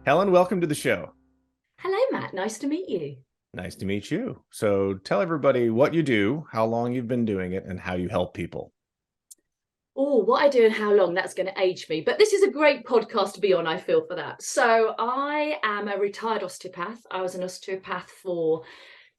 Helen, welcome to the show. Hello, Matt. Nice to meet you. Nice to meet you. So tell everybody what you do, how long you've been doing it, and how you help people. Oh, what I do and how long, that's going to age me. But this is a great podcast to be on, I feel, for that. So I am a retired osteopath. I was an osteopath for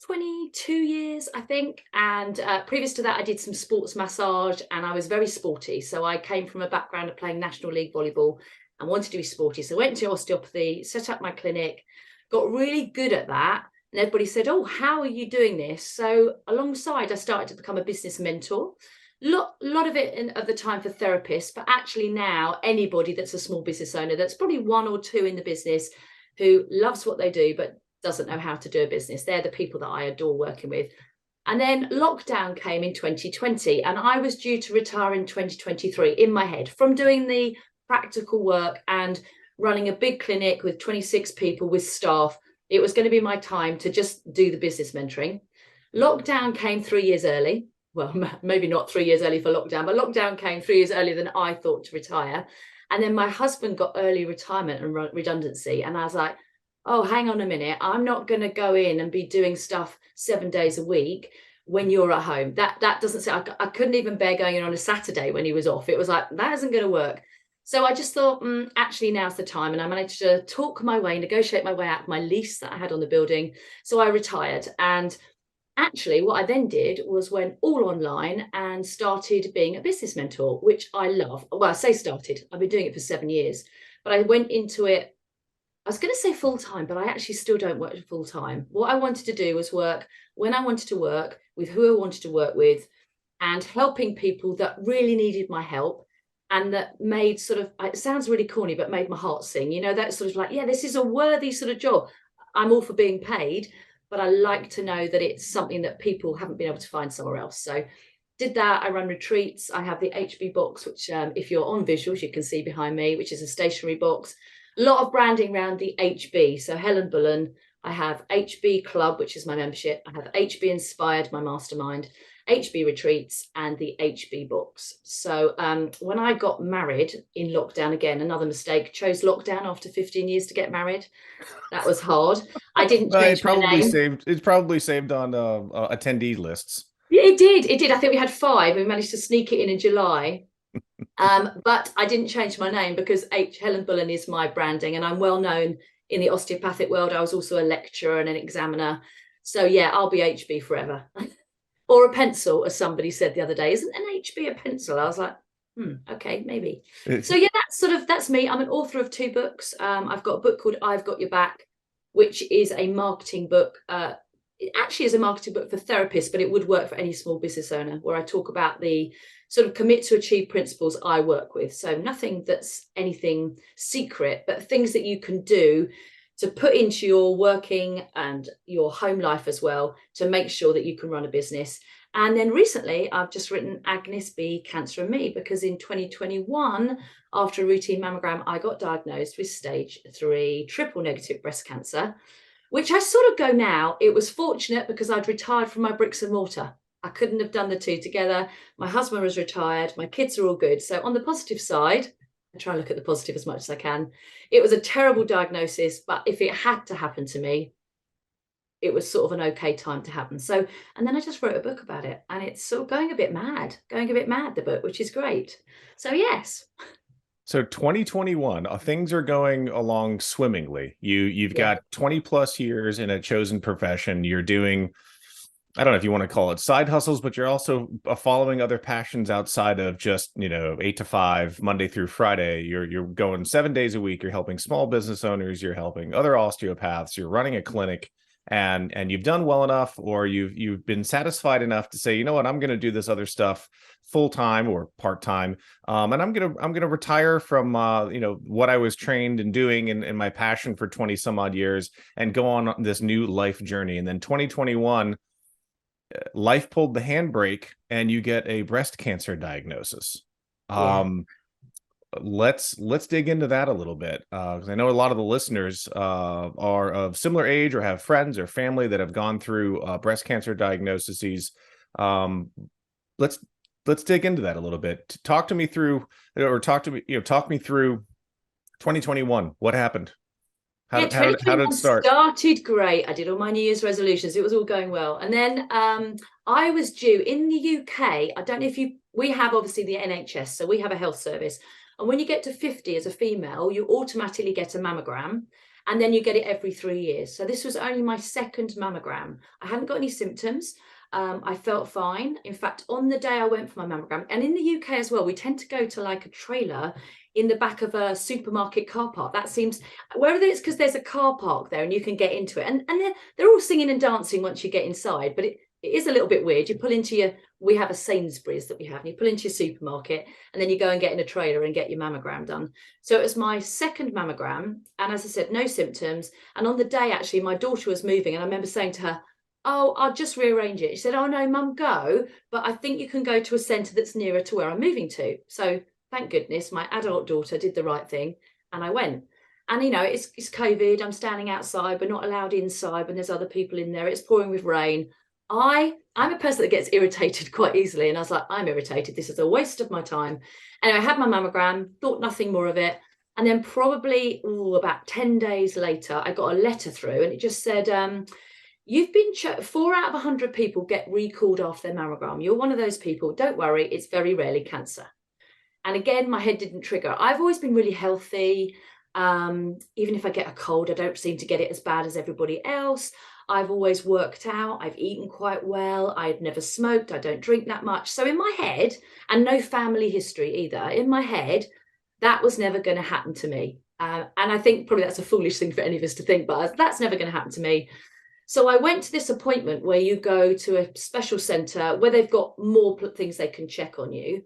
22 years, I think. And previous to that, I did some sports massage and I was very sporty. So I came from a background of playing National League volleyball and wanted to be sporty. So I went to osteopathy, set up my clinic, got really good at that. And everybody said, "Oh, how are you doing this?" So alongside, I started to become a business mentor. Lot of it of the time for therapists, but actually now anybody that's a small business owner, that's probably one or two in the business who loves what they do but doesn't know how to do a business. They're the people that I adore working with. And then lockdown came in 2020, and I was due to retire in 2023 in my head from doing the practical work and running a big clinic with 26 people with staff. It was going to be my time to just do the business mentoring. Lockdown came 3 years early. Well, maybe not 3 years early for lockdown, but lockdown came 3 years earlier than I thought to retire. And then my husband got early retirement and redundancy. And I was like, oh, hang on a minute. I'm not going to go in and be doing stuff 7 days a week when you're at home. That doesn't say, I couldn't even bear going in on a Saturday when he was off. It was like, that isn't going to work. So I just thought, actually, now's the time. And I managed to talk my way, negotiate my way out of my lease that I had on the building. So I retired. And actually, what I then did was went all online and started being a business mentor, which I love. Well, I say started, I've been doing it for 7 years, but I went into it. I was going to say full time, but I actually still don't work full time. What I wanted to do was work when I wanted to work with who I wanted to work with and helping people that really needed my help and that made sort of, it sounds really corny, but made my heart sing. You know, that sort of like, yeah, this is a worthy sort of job. I'm all for being paid, but I like to know that it's something that people haven't been able to find somewhere else. So did that. I run retreats. I have the HB box, which if you're on visuals, you can see behind me, which is a stationary box. A lot of branding around the HB. So Hellen Bullen. I have HB Club, which is my membership. I have HB Inspired, my mastermind, HB Retreats, and the HB Box. So when I got married in lockdown, again, another mistake, chose lockdown after 15 years to get married. That was hard. I didn't Well, change my name. it's probably saved on attendee lists. Yeah, it did. It did. I think we had five. We managed to sneak it in July. But I didn't change my name because Hellen Bullen is my branding, and I'm well known in the osteopathic world. I was also a lecturer and an examiner. So yeah, I'll be HB forever. Or a pencil, as somebody said the other day. Isn't an HB a pencil? I was like, okay, maybe. So yeah, that's me. I'm an author of two books. I've got a book called I've Got Your Back, which is a marketing book. It actually is a marketing book for therapists, but it would work for any small business owner, where I talk about the sort of commit to achieve principles I work with. So nothing that's anything secret, but things that you can do to put into your working and your home life as well to make sure that you can run a business. And then recently, I've just written Agnes B, Cancer and Me, because in 2021, after a routine mammogram, I got diagnosed with stage 3 triple negative breast cancer, which I sort of go now. It was fortunate because I'd retired from my bricks and mortar. I couldn't have done the two together. My husband was retired. My kids are all good. So on the positive side, I try and look at the positive as much as I can. It was a terrible diagnosis, but if it had to happen to me, it was sort of an okay time to happen. So, and then I just wrote a book about it, and it's sort of going a bit mad, the book, which is great. So yes. So 2021, things are going along swimmingly. You've Yeah. got 20 plus years in a chosen profession. You're doing, I don't know if you want to call it side hustles, but you're also following other passions outside of just, 8 to 5, Monday through Friday. You're going 7 days a week. You're helping small business owners. You're helping other osteopaths. You're running a clinic, and you've done well enough, or you've been satisfied enough to say, you know what, I'm going to do this other stuff full time or part time, and I'm gonna retire from what I was trained in doing and my passion for 20 some odd years, and go on this new life journey. And then 2021, life pulled the handbrake and you get a breast cancer diagnosis. Yeah. Let's dig into that a little bit, because I know a lot of the listeners are of similar age or have friends or family that have gone through breast cancer diagnoses. um, let's let's dig into that a little bit. Talk to me through, or talk me through 2021. What happened? Yeah, how did it 2021 start? started great. I did all my New Year's resolutions. It was all going well. And then I was due in the UK. I don't know if we have obviously the NHS, so we have a health service. And when you get to 50 as a female, you automatically get a mammogram, and then you get it every 3 years. So this was only my second mammogram. I hadn't got any symptoms. I felt fine. In fact, on the day I went for my mammogram, and in the UK as well, we tend to go to like a trailer in the back of a supermarket car park. That seems, whether it's because there's a car park there and you can get into it, and they're all singing and dancing once you get inside, but it is a little bit weird. You pull into we have a Sainsbury's that we have, and you pull into your supermarket, and then you go and get in a trailer and get your mammogram done. So it was my second mammogram, and as I said, no symptoms. And on the day, actually, my daughter was moving, and I remember saying to her, oh, I'll just rearrange it. She said, oh no, Mum, go, but I think you can go to a centre that's nearer to where I'm moving to. So thank goodness my adult daughter did the right thing, and I went. And you know, it's COVID, I'm standing outside, we're not allowed inside when there's other people in there, it's pouring with rain. I'm a person that gets irritated quite easily, and I was like, I'm irritated, this is a waste of my time. Anyway, I had my mammogram, thought nothing more of it, and then probably about 10 days later I got a letter through, and it just said, you've been 4 out of 100 people get recalled after their mammogram. You're one of those people. Don't worry, it's very rarely cancer. And again, my head didn't trigger. I've always been really healthy. Even if I get a cold, I don't seem to get it as bad as everybody else. I've always worked out. I've eaten quite well. I've never smoked. I don't drink that much. So in my head, and no family history either, in my head, that was never going to happen to me. And I think probably that's a foolish thing for any of us to think, but that's never going to happen to me. So I went to this appointment where you go to a special centre where they've got more things they can check on you.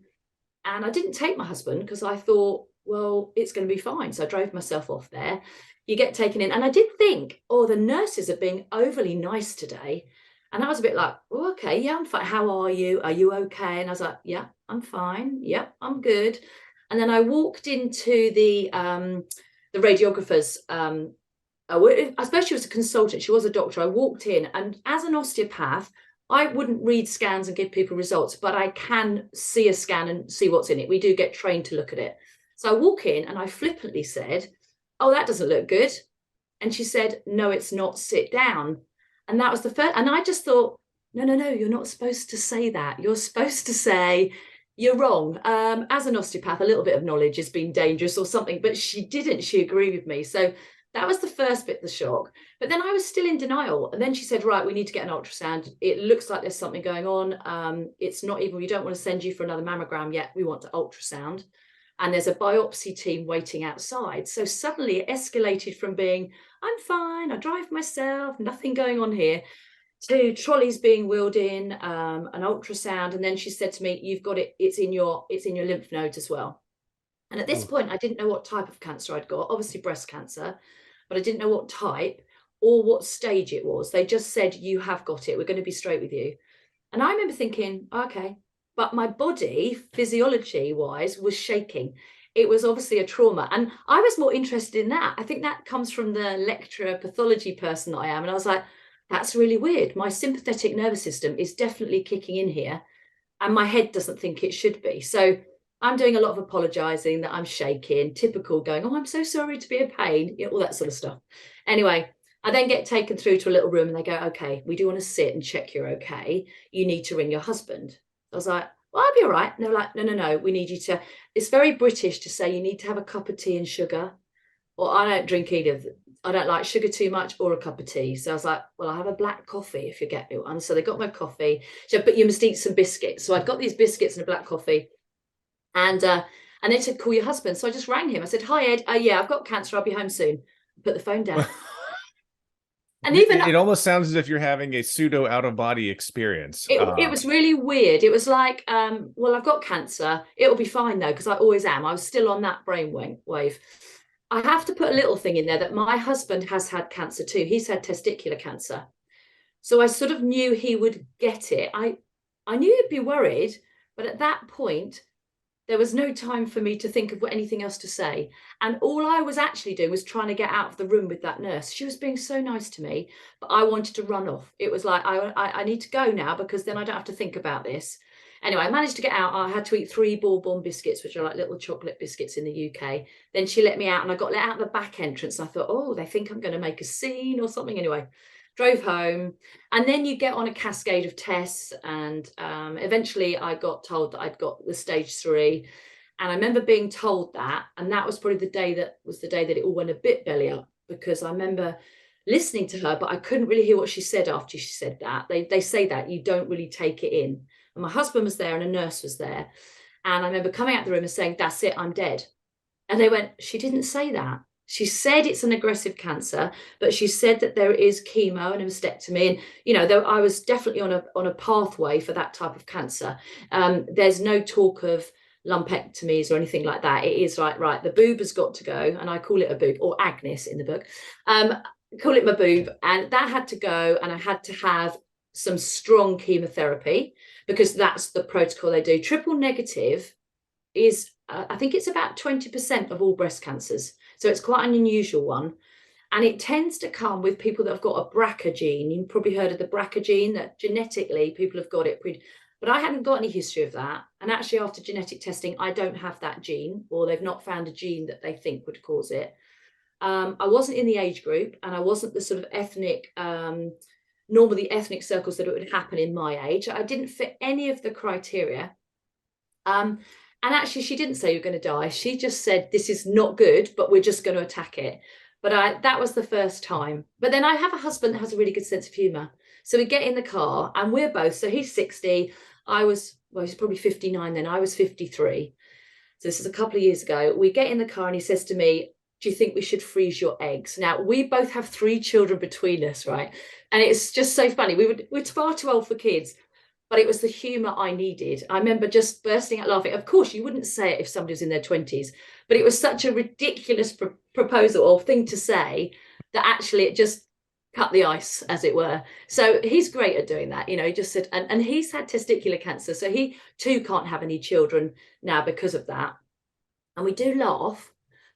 And I didn't take my husband because I thought, well, it's going to be fine. So I drove myself off there. You get taken in. And I did think, oh, the nurses are being overly nice today. And I was a bit like, oh, okay, yeah, I'm fine. How are you? Are you okay? And I was like, yeah, I'm fine. Yep, I'm good. And then I walked into the radiographer's I suppose she was a consultant. She was a doctor. I walked in, and as an osteopath, I wouldn't read scans and give people results, but I can see a scan and see what's in it. We do get trained to look at it. So I walk in and I flippantly said, oh, that doesn't look good. And she said, no, it's not. Sit down. And that was the first. And I just thought, no, you're not supposed to say that. You're supposed to say, you're wrong. As an osteopath, a little bit of knowledge has been dangerous or something, but she didn't. She agreed with me. So that was the first bit, the shock. But then I was still in denial. And then she said, right, we need to get an ultrasound. It looks like there's something going on. It's not even, we don't want to send you for another mammogram yet. We want to ultrasound. And there's a biopsy team waiting outside. So suddenly it escalated from being, I'm fine, I drive myself, nothing going on here, to trolleys being wheeled in, an ultrasound. And then she said to me, you've got it, it's in your lymph nodes as well. And at this point, I didn't know what type of cancer I'd got, obviously breast cancer, but I didn't know what type or what stage it was. They just said, you have got it. We're going to be straight with you. And I remember thinking, okay, but my body, physiology wise, was shaking. It was obviously a trauma. And I was more interested in that. I think that comes from the lecturer pathology person that I am. And I was like, that's really weird. My sympathetic nervous system is definitely kicking in here, and my head doesn't think it should be. So I'm doing a lot of apologizing that I'm shaking, typical going, oh, I'm so sorry to be a pain, all that sort of stuff. Anyway, I then get taken through to a little room and they go, okay, we do want to sit and check you're okay. You need to ring your husband. I was like, well, I'll be all right. And they're like, no, we need you to, it's very British to say you need to have a cup of tea and sugar. Or I don't drink either. I don't like sugar too much or a cup of tea. So I was like, well, I'll have a black coffee if you get me one. So they got my coffee. So, but you must eat some biscuits. So I'd got these biscuits and a black coffee. And they said, call your husband. So I just rang him. I said, hi, Ed. Yeah, I've got cancer. I'll be home soon. Put the phone down. And even it almost sounds as if you're having a pseudo out-of-body experience. It was really weird. It was like, well, I've got cancer. It'll be fine, though, because I always am. I was still on that brainwave. I have to put a little thing in there that my husband has had cancer too. He's had testicular cancer. So I sort of knew he would get it. I knew he'd be worried, but at that point, there was no time for me to think of anything else to say. And all I was actually doing was trying to get out of the room with that nurse. She was being so nice to me, but I wanted to run off. It was like, I need to go now because then I don't have to think about this. Anyway, I managed to get out. I had to eat 3 bourbon biscuits, which are like little chocolate biscuits in the UK. Then she let me out, and I got let out the back entrance. And I thought, oh, they think I'm going to make a scene or something. Anyway, drove home. And then you get on a cascade of tests. And eventually I got told that I'd got the stage 3. And I remember being told that. And that was probably the day that it all went a bit belly up, because I remember listening to her, but I couldn't really hear what she said after she said that. They say that you don't really take it in. And my husband was there and a nurse was there. And I remember coming out the room and saying, that's it, I'm dead. And they went, she didn't say that. She said it's an aggressive cancer, but she said that there is chemo and a mastectomy. And, you know, though I was definitely on a pathway for that type of cancer. There's no talk of lumpectomies or anything like that. It is like, right, the boob has got to go. And I call it a boob, or Agnes in the book. Call it my boob, and that had to go, and I had to have some strong chemotherapy, because that's the protocol they do. Triple negative is I think it's about 20% of all breast cancers, so it's quite an unusual one, and it tends to come with people that have got a BRCA gene. You've probably heard of the BRCA gene, that genetically people have got it, but I hadn't got any history of that. And actually, after genetic testing, I don't have that gene, or they've not found a gene that they think would cause it. I wasn't in the age group, and I wasn't the sort of ethnic, normally ethnic circles that it would happen in my age. I didn't fit any of the criteria. And actually, she didn't say you're going to die. She just said, this is not good, but we're just going to attack it. But that was the first time. But then I have a husband that has a really good sense of humour. So we get in the car, and we're both, so he's 60. He's probably 59 then. I was 53. So this is a couple of years ago. We get in the car, and he says to me, do you think we should freeze your eggs? Now, we both have 3 children between us, right? And it's just so funny. We're far too old for kids, but it was the humour I needed. I remember just bursting out laughing. Of course, you wouldn't say it if somebody was in their 20s, but it was such a ridiculous proposal or thing to say that actually it just cut the ice, as it were. So he's great at doing that. You know, he just said, and he's had testicular cancer, so he too can't have any children now because of that. And we do laugh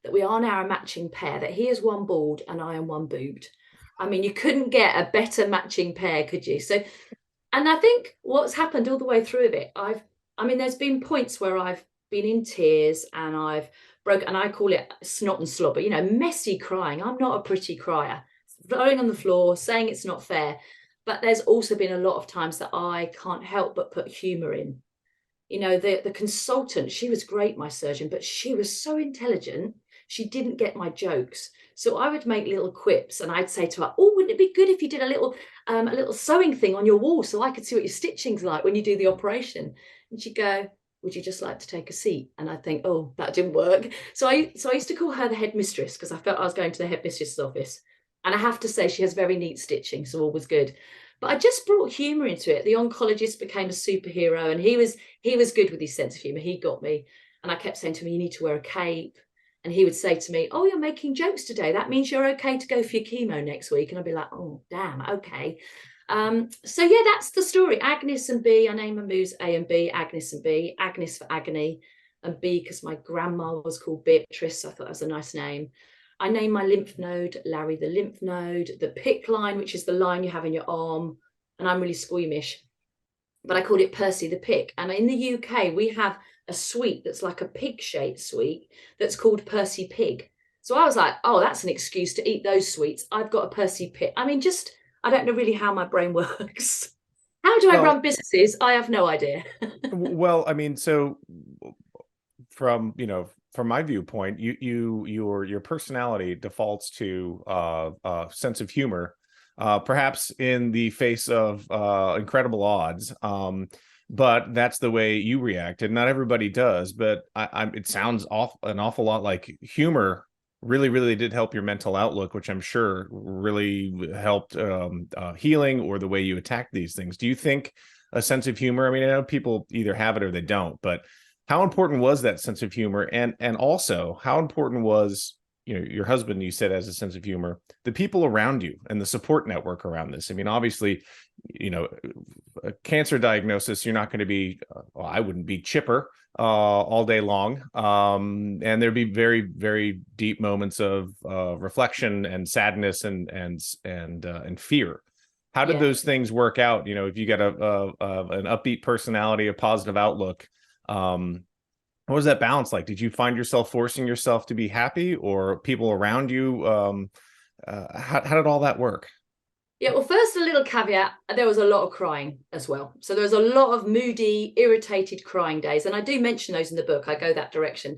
that we are now a matching pair, that he is one bald and I am one boobed. I mean, you couldn't get a better matching pair, could you? So, and I think what's happened all the way through it, there's been points where I've been in tears and I've broken, and I call it snot and slobber, you know, messy crying. I'm not a pretty crier, blowing on the floor, saying it's not fair. But there's also been a lot of times that I can't help but put humour in. You know, the consultant, she was great, my surgeon, but she was so intelligent. She didn't get my jokes. So I would make little quips, and I'd say to her, oh, wouldn't it be good if you did a little sewing thing on your wall so I could see what your stitching's like when you do the operation? And she'd go, would you just like to take a seat? And I'd think, oh, that didn't work. So I used to call her the headmistress, because I felt I was going to the headmistress's office. And I have to say, she has very neat stitching, so all was good. But I just brought humour into it. The oncologist became a superhero, and he was good with his sense of humour. He got me. And I kept saying to him, you need to wear a cape. And he would say to me, oh, you're making jokes today. That means you're okay to go for your chemo next week. And I'd be like, oh, damn, okay. So, yeah, that's the story. Agnes and B. I name my moves A and B, Agnes and B. Agnes for agony, and B because my grandma was called Beatrice. So I thought that was a nice name. I named my lymph node Larry the lymph node, the PIC line, which is the line you have in your arm. And I'm really squeamish, but I called it Percy the Pic. And in the UK, we have a sweet that's like a pig-shaped sweet that's called Percy Pig. So I was like, oh, that's an excuse to eat those sweets. I've got a Percy Pig. I mean, I don't know really how my brain works. How do I run businesses? I have no idea. Well, I mean, so from my viewpoint, your personality defaults to sense of humor, perhaps in the face of incredible odds. But that's the way you reacted. Not everybody does, but it sounds an awful lot like humor really, really did help your mental outlook, which I'm sure really helped healing or the way you attack these things. Do you think a sense of humor? I mean, I know people either have it or they don't, but how important was that sense of humor? And also, how important was, your husband, you said, has a sense of humor, the people around you and the support network around this? I mean, obviously, a cancer diagnosis, you're not going to be, I wouldn't be chipper all day long. And there'd be very, very deep moments of reflection and sadness and fear. How did Yeah. those things work out? If you got an upbeat personality, a positive outlook, what was that balance like? Did you find yourself forcing yourself to be happy, or people around you? How did all that work? Yeah, well, first, a little caveat, there was a lot of crying as well. So there was a lot of moody, irritated crying days. And I do mention those in the book. I go that direction.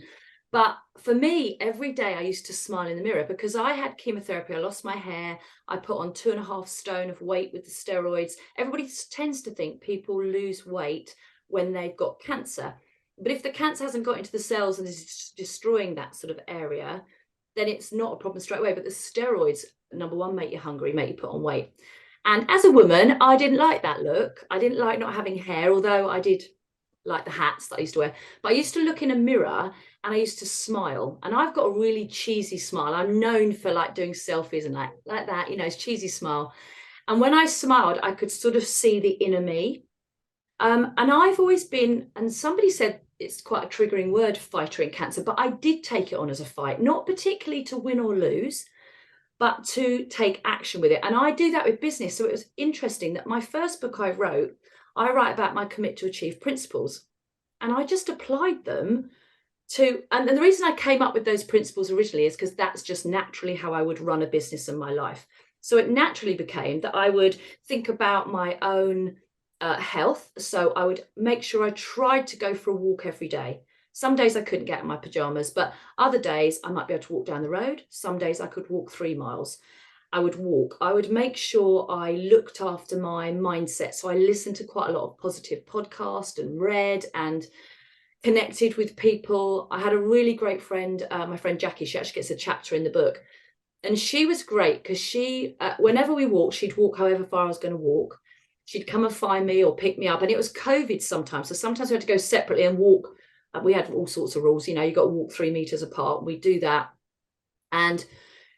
But for me, every day I used to smile in the mirror because I had chemotherapy. I lost my hair. I put on 2.5 stone of weight with the steroids. Everybody tends to think people lose weight when they've got cancer. But if the cancer hasn't got into the cells and is destroying that sort of area, then it's not a problem straight away. But the steroids, number one, make you hungry, make you put on weight. And as a woman, I didn't like that look. I didn't like not having hair, although I did like the hats that I used to wear. But I used to look in a mirror and I used to smile. And I've got a really cheesy smile. I'm known for like doing selfies and like that, it's cheesy smile. And when I smiled, I could sort of see the inner me. And I've always been, and somebody said it's quite a triggering word, fighter in cancer, but I did take it on as a fight, not particularly to win or lose, but to take action with it. And I do that with business. So it was interesting that my first book I write about my commit to achieve principles. And I just applied them to, and the reason I came up with those principles originally is because that's just naturally how I would run a business in my life. So it naturally became that I would think about my own health. So I would make sure I tried to go for a walk every day. Some days I couldn't get in my pajamas, but other days I might be able to walk down the road. Some days I could walk 3 miles. I would walk. I would make sure I looked after my mindset. So I listened to quite a lot of positive podcasts and read and connected with people. I had a really great friend, my friend Jackie. She actually gets a chapter in the book. And she was great because she, whenever we walked, she'd walk however far I was going to walk. She'd come and find me or pick me up. And it was COVID sometimes. So sometimes we had to go separately and walk. We had all sorts of rules. You got to walk 3 meters apart. We do that. And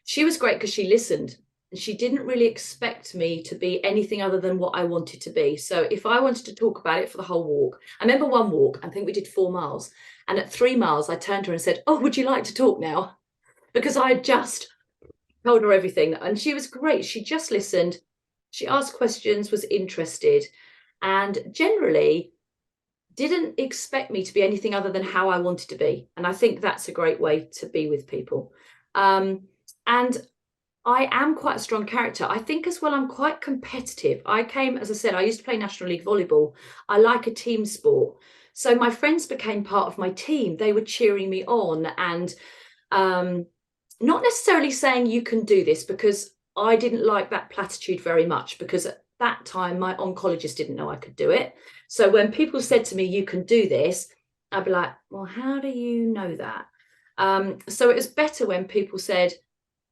she was great because she listened. And she didn't really expect me to be anything other than what I wanted to be. So if I wanted to talk about it for the whole walk, I remember one walk, I think we did 4 miles. And at 3 miles, I turned to her and said, "Oh, would you like to talk now?" Because I had just told her everything. And she was great. She just listened. She asked questions, was interested, and generally didn't expect me to be anything other than how I wanted to be. And I think that's a great way to be with people. And I am quite a strong character. I think as well, I'm quite competitive. As I said, I used to play National League volleyball. I like a team sport. So my friends became part of my team. They were cheering me on and not necessarily saying you can do this, because I didn't like that platitude very much, because at that time my oncologist didn't know I could do it. So when people said to me, "You can do this," I'd be like, "Well, how do you know that?" So it was better when people said,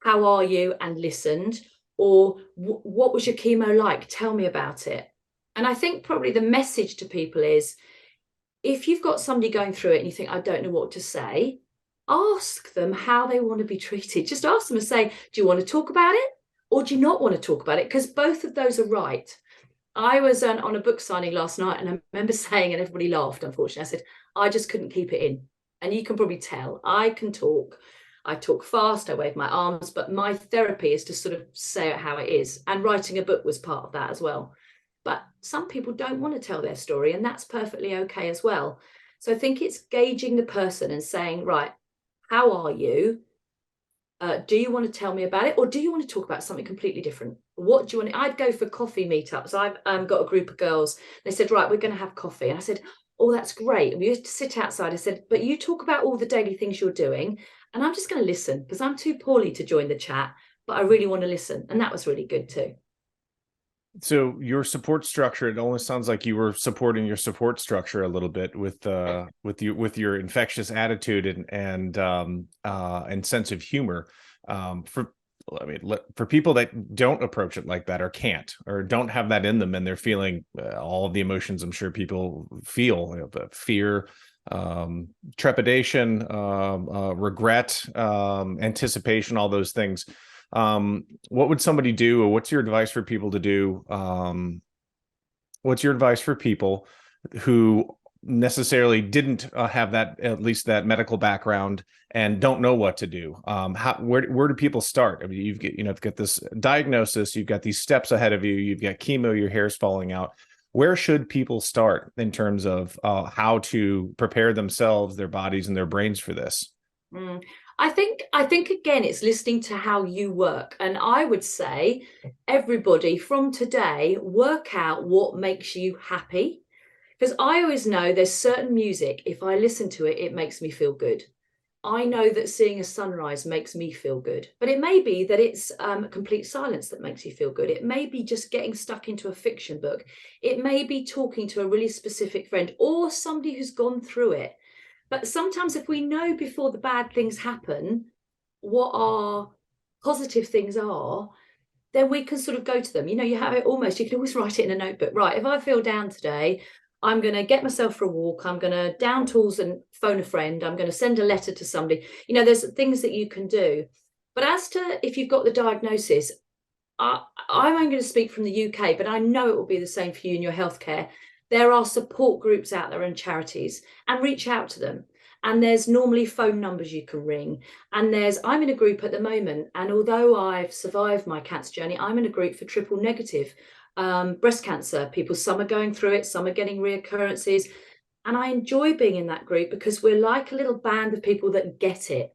"How are you?" and listened, or "What was your chemo like? Tell me about it." And I think probably the message to people is, if you've got somebody going through it and you think, "I don't know what to say," ask them how they want to be treated. Just ask them and say, "Do you want to talk about it? Or do you not want to talk about it?" Because both of those are right. I was on a book signing last night, and I remember saying, and everybody laughed, unfortunately, I said, "I just couldn't keep it in." And you can probably tell I can talk. I talk fast, I wave my arms, but my therapy is to sort of say it how it is. And writing a book was part of that as well. But some people don't want to tell their story, and that's perfectly okay as well. So I think it's gauging the person and saying, "Right, how are you? Do you want to tell me about it, or do you want to talk about something completely different? What do you want?" I'd go for coffee meetups. I've got a group of girls. They said, "Right, we're going to have coffee." And I said, "Oh, that's great." And we used to sit outside. I said, "But you talk about all the daily things you're doing, and I'm just going to listen, because I'm too poorly to join the chat, but I really want to listen." And that was really good too. So your support structure, it almost sounds like you were supporting your support structure a little bit with your infectious attitude and sense of humor. For people that don't approach it like that, or can't, or don't have that in them, and they're feeling all of the emotions I'm sure people feel, the fear, trepidation, regret, anticipation, all those things. What would somebody do, or what's your advice for people to do? What's your advice for people who necessarily didn't have that, at least that medical background, and don't know what to do. Where do people start? I mean, you've got this diagnosis, you've got these steps ahead of you, you've got chemo, your hair's falling out. Where should people start in terms of how to prepare themselves, their bodies, and their brains for this? I think again, it's listening to how you work. And I would say everybody from today, work out what makes you happy. Because I always know there's certain music, if I listen to it, it makes me feel good. I know that seeing a sunrise makes me feel good, but it may be that it's complete silence that makes you feel good. It may be just getting stuck into a fiction book. It may be talking to a really specific friend or somebody who's gone through it. But sometimes if we know before the bad things happen, what our positive things are, then we can sort of go to them. You know, you have it almost, you can always write it in a notebook. Right, if I feel down today, I'm going to get myself for a walk. I'm going to down tools and phone a friend. I'm going to send a letter to somebody. You know, there's things that you can do. But as to if you've got the diagnosis, I'm only going to speak from the UK, but I know it will be the same for you in your healthcare. There are support groups out there and charities, and reach out to them. And there's normally phone numbers you can ring. And I'm in a group at the moment. And although I've survived my cancer journey, I'm in a group for triple negative breast cancer people. Some are going through it, some are getting reoccurrences. And I enjoy being in that group because we're like a little band of people that get it.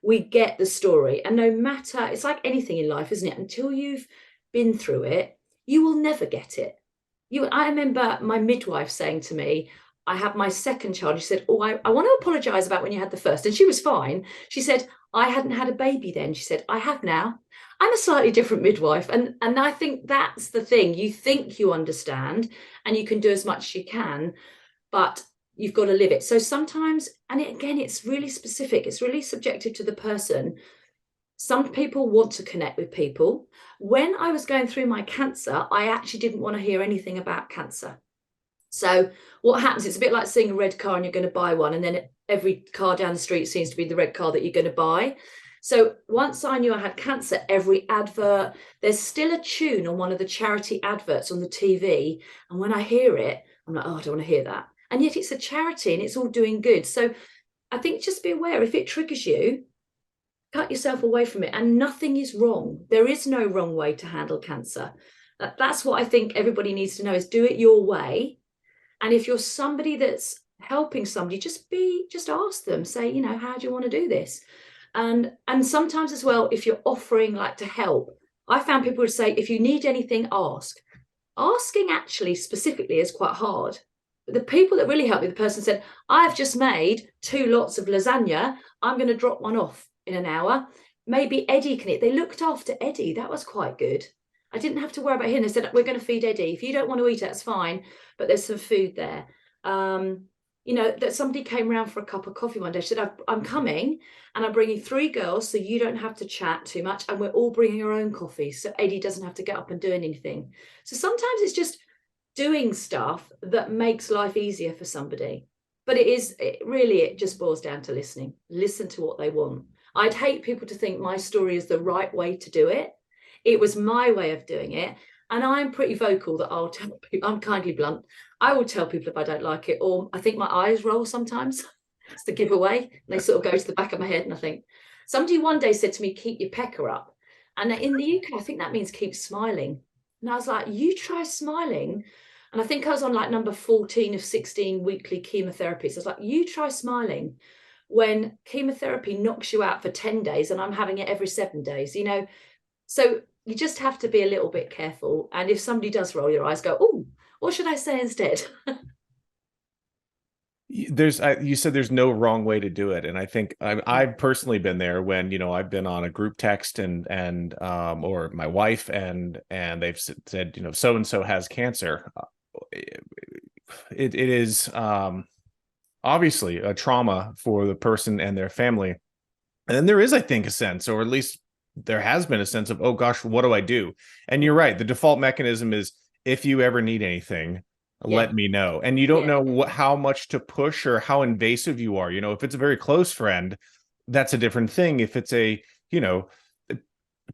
We get the story. And no matter, it's like anything in life, isn't it? Until you've been through it, you will never get it. I remember my midwife saying to me, I had my second child. She said, oh, I want to apologize about when you had the first. And she was fine. She said, I hadn't had a baby then. She said, I have now. I'm a slightly different midwife. And I think that's the thing. You think you understand and you can do as much as you can, but you've got to live it. So sometimes, and again, it's really specific. It's really subjective to the person. Some people want to connect with people. When I was going through my cancer, I actually didn't want to hear anything about cancer. So what happens, it's a bit like seeing a red car and you're going to buy one, and then every car down the street seems to be the red car that you're going to buy. So once I knew I had cancer, every advert, there's still a tune on one of the charity adverts on the TV. And when I hear it, I'm like, oh, I don't want to hear that. And yet it's a charity and it's all doing good. So I think just be aware, if it triggers you, cut yourself away from it. And nothing is wrong. There is no wrong way to handle cancer. That's what I think everybody needs to know, is do it your way. And if you're somebody that's helping somebody, just ask them, say, you know, how do you want to do this? And sometimes as well, if you're offering like to help, I found people would say, if you need anything, ask. Asking actually specifically is quite hard. But the people that really helped me, the person said, I've just made 2 lots of lasagna. I'm going to drop one off in an hour. Maybe Eddie can eat. They looked after Eddie. That was quite good. I didn't have to worry about him. They said, we're going to feed Eddie. If you don't want to eat it, that's fine. But there's some food there. You know, that somebody came around for a cup of coffee one day. She said, I'm coming and I'm bringing 3 girls so you don't have to chat too much. And we're all bringing our own coffee. So Eddie doesn't have to get up and do anything. So sometimes it's just doing stuff that makes life easier for somebody. But it just boils down to listening. Listen to what they want. I'd hate people to think my story is the right way to do it. It was my way of doing it. And I'm pretty vocal that I'll tell people, I'm kindly blunt. I will tell people if I don't like it, or I think my eyes roll sometimes. It's the giveaway. And they sort of go to the back of my head and I think, somebody one day said to me, keep your pecker up. And in the UK, I think that means keep smiling. And I was like, you try smiling. And I think I was on like number 14 of 16 weekly chemotherapies. I was like, you try smiling when chemotherapy knocks you out for 10 days and I'm having it every 7 days, you know? So you just have to be a little bit careful. And if somebody does roll your eyes, go, oh, what should I say instead? You said there's no wrong way to do it. And I think I've personally been there when, you know, I've been on a group text and or my wife and they've said, you know, so-and-so has cancer. It is obviously a trauma for the person and their family. And then there is, I think, a sense, or at least there has been a sense of, oh gosh, what do I do? And you're right. The default mechanism is, if you ever need anything, let me know. And you don't know how much to push or how invasive you are. You know, if it's a very close friend, that's a different thing. If it's a, you know,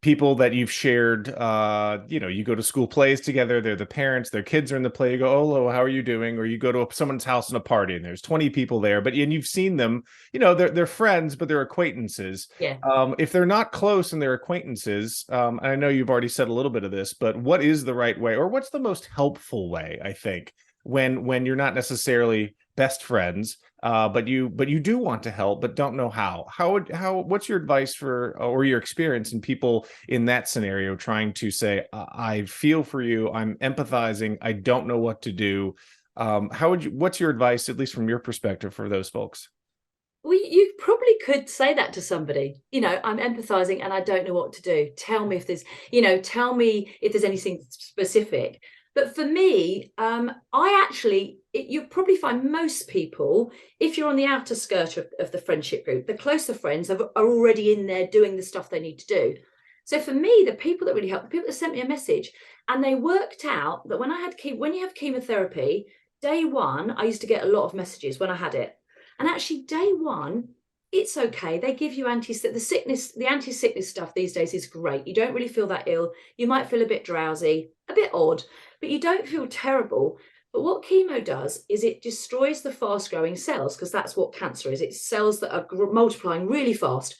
people that you've shared, you go to school plays together, they're the parents, their kids are in the play, you go, oh, hello, how are you doing? Or you go to someone's house in a party and there's 20 people there, and you've seen them, they're friends, but they're acquaintances. Yeah. If they're not close and they're acquaintances, I know you've already said a little bit of this, but what is the right way, or what's the most helpful way, I think, when you're not necessarily best friends, but you do want to help but don't know how? What's your advice for, or your experience in people in that scenario trying to say, I feel for you, I'm empathizing, I don't know what to do? What's your advice, at least from your perspective, for those folks? Well, you probably could say that to somebody, I'm empathizing and I don't know what to do. Tell me if there's anything specific. But for me, you'll probably find most people, if you're on the outer skirt of the friendship group, the closer friends are already in there doing the stuff they need to do. So for me, the people that really help, the people that sent me a message, and they worked out that when you have chemotherapy, day one, I used to get a lot of messages when I had it. And actually, day one, it's okay. They give you the anti-sickness stuff these days is great. You don't really feel that ill. You might feel a bit drowsy, a bit odd, but you don't feel terrible. But what chemo does is it destroys the fast-growing cells, because that's what cancer is. It's cells that are multiplying really fast.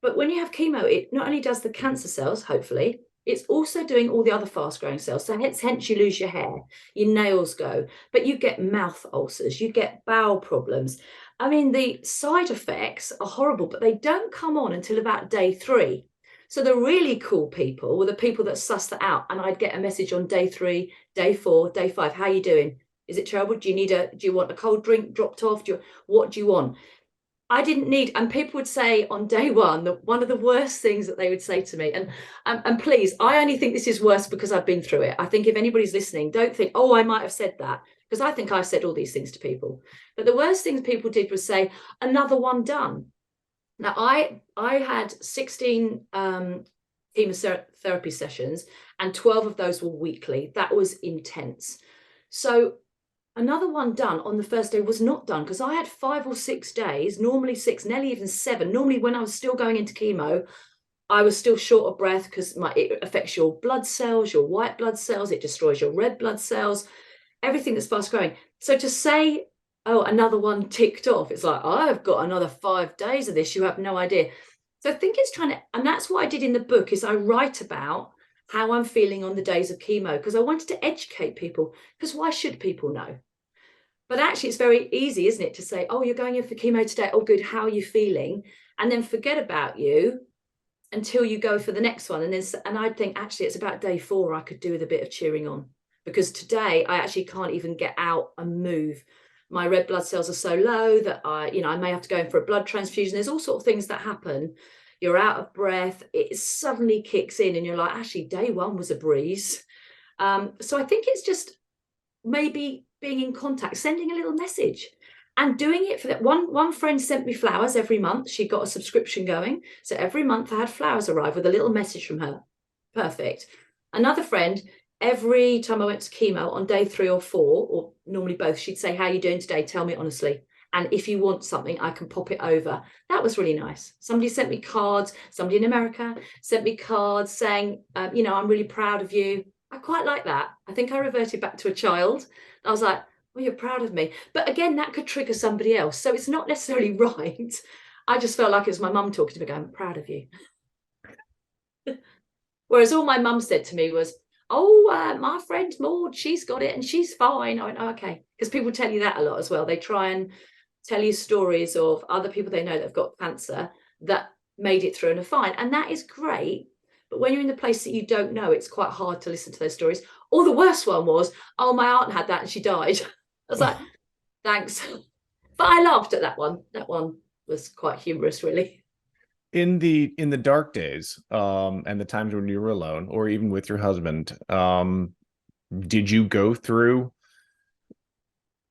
But when you have chemo, it not only does the cancer cells, hopefully, it's also doing all the other fast-growing cells. So hence you lose your hair, your nails go, but you get mouth ulcers, you get bowel problems. I mean, the side effects are horrible, but they don't come on until about day 3. So the really cool people were the people that sussed that out. And I'd get a message on day 3, day 4, day 5. How are you doing? Is it terrible? Do you want a cold drink dropped off? What do you want? I didn't need, and people would say on day 1 that one of the worst things that they would say to me, and please, I only think this is worse because I've been through it. I think if anybody's listening, don't think, oh, I might have said that, because I think I've said all these things to people. But the worst things people did was say, another one done. Now, I had 16 chemotherapy sessions, and 12 of those were weekly. That was intense. So another one done on the first day was not done, because I had 5 or 6 days, normally 6, nearly even 7. Normally when I was still going into chemo, I was still short of breath, because it affects your blood cells, your white blood cells, it destroys your red blood cells, everything that's fast growing. So to say, oh, another one ticked off, it's like, I've got another 5 days of this, you have no idea. So I think it's and that's what I did in the book, is I write about how I'm feeling on the days of chemo, because I wanted to educate people, because why should people know? But actually, it's very easy, isn't it, to say, oh, you're going in for chemo today. Oh, good. How are you feeling? And then forget about you until you go for the next one. And I'd think, actually, it's about day 4 I could do with a bit of cheering on, because today I actually can't even get out and move. My red blood cells are so low that I may have to go in for a blood transfusion. There's all sorts of things that happen. You're out of breath. It suddenly kicks in and you're like, actually, day 1 was a breeze. So I think it's just maybe being in contact, sending a little message and doing it for that. One friend sent me flowers every month. She got a subscription going. So every month I had flowers arrive with a little message from her. Perfect. Another friend, every time I went to chemo on day 3 or 4, or normally both, she'd say, how are you doing today? Tell me honestly. And if you want something, I can pop it over. That was really nice. Somebody sent me cards. Somebody in America sent me cards saying, I'm really proud of you. I quite like that. I think I reverted back to a child. I was like, well, you're proud of me. But again, that could trigger somebody else. So it's not necessarily right. I just felt like it was my mum talking to me going, I'm proud of you. Whereas all my mum said to me was, oh, my friend Maud, she's got it and she's fine. I went, oh, okay. Because people tell you that a lot as well. They try and tell you stories of other people they know that have got cancer that made it through and are fine. And that is great. But when you're in the place that you don't know, it's quite hard to listen to those stories. Or the worst one was, oh, my aunt had that and she died. I was like, thanks. But I laughed at that one. That one was quite humorous, really. In the dark days, and the times when you were alone, or even with your husband, did you go through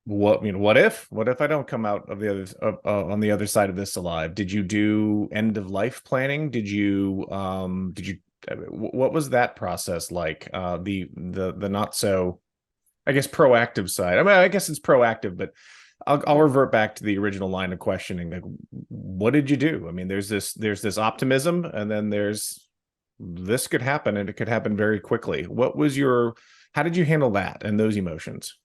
what if I don't come out of the other on the other side of this alive? Did you do end of life planning? What was that process like? The not so, I guess, proactive side. I mean, I guess it's proactive, but I'll revert back to the original line of questioning. Like, what did you do? I mean, there's this optimism, and then there's this could happen, and it could happen very quickly. How did you handle that and those emotions?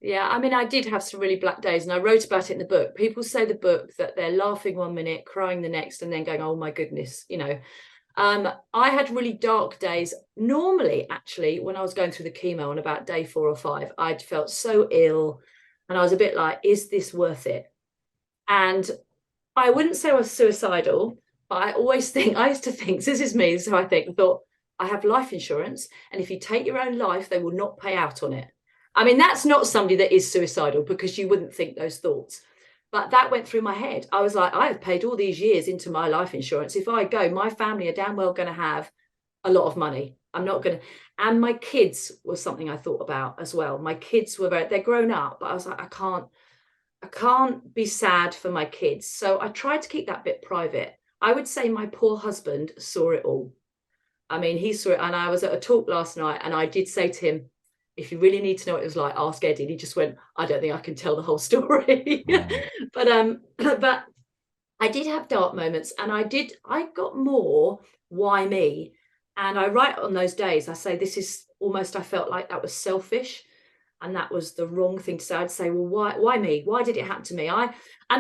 Yeah, I mean, I did have some really black days, and I wrote about it in the book. People say the book that they're laughing one minute, crying the next, and then going, oh my goodness, I had really dark days. Normally, actually, when I was going through the chemo on about day 4 or 5, I'd felt so ill, and I was a bit like, is this worth it? And I wouldn't say I was suicidal, but I used to think, this is me, this is how I thought, I have life insurance, and if you take your own life, they will not pay out on it. I mean, that's not somebody that is suicidal, because you wouldn't think those thoughts. But that went through my head. I was like, I have paid all these years into my life insurance. If I go, my family are damn well going to have a lot of money. I'm not going to. And my kids was something I thought about as well. My kids they're grown up, but I was like, I can't be sad for my kids. So I tried to keep that bit private. I would say my poor husband saw it all. I mean, he saw it. And I was at a talk last night, and I did say to him, if you really need to know what it was like, ask Eddie. And he just went, I don't think I can tell the whole story. But I did have dark moments, and I got more why me. And I write on those days, I say, this is almost, I felt like that was selfish, and that was the wrong thing to say. I'd say, well, why me? Why did it happen to me? I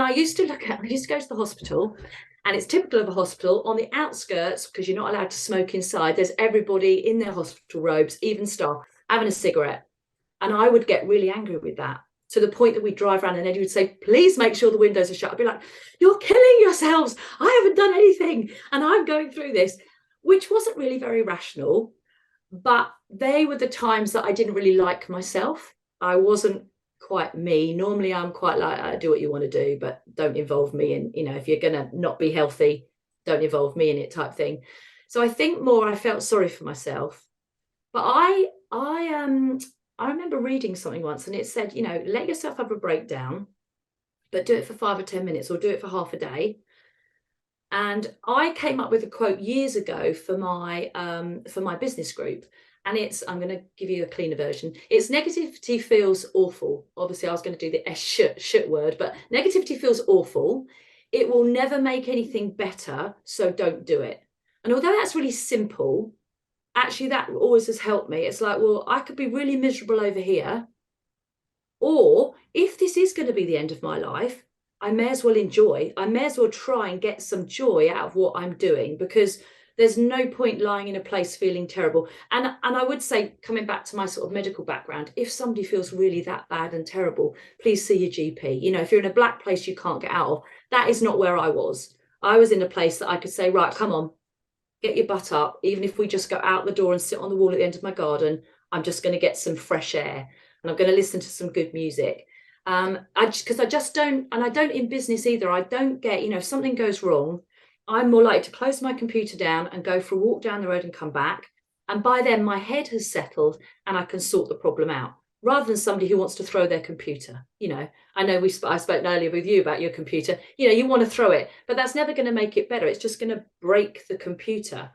used to go to the hospital, and it's typical of a hospital on the outskirts, because you're not allowed to smoke inside. There's everybody in their hospital robes, even staff, having a cigarette. And I would get really angry with that, to the point that we'd drive around and Eddie would say, please make sure the windows are shut. I'd be like, you're killing yourselves. I haven't done anything, and I'm going through this, which wasn't really very rational. But they were the times that I didn't really like myself. I wasn't quite me. Normally, I'm quite like, I do what you want to do, but don't involve me in, if you're going to not be healthy, don't involve me in it, type thing. So I think more I felt sorry for myself. But I remember reading something once, and it said, let yourself have a breakdown, but do it for 5 or 10 minutes, or do it for half a day. And I came up with a quote years ago for my business group. And I'm going to give you a cleaner version. It's negativity feels awful. Obviously, I was going to do the shit word, but negativity feels awful. It will never make anything better, so don't do it. And although that's really simple, actually that always has helped me. It's like, well, I could be really miserable over here, or if this is going to be the end of my life, I may as well enjoy. I may as well try and get some joy out of what I'm doing, because there's no point lying in a place feeling terrible. And I would say, coming back to my sort of medical background, if somebody feels really that bad and terrible, please see your GP. If you're in a black place you can't get out of, that is not where I was. I was in a place that I could say, right, come on, get your butt up. Even if we just go out the door and sit on the wall at the end of my garden, I'm just going to get some fresh air, and I'm going to listen to some good music. Because I just don't, and I don't in business either. I don't get, if something goes wrong, I'm more likely to close my computer down and go for a walk down the road and come back. And by then my head has settled and I can sort the problem out, rather than somebody who wants to throw their computer. I know I spoke earlier with you about your computer. You want to throw it, but that's never going to make it better. It's just going to break the computer.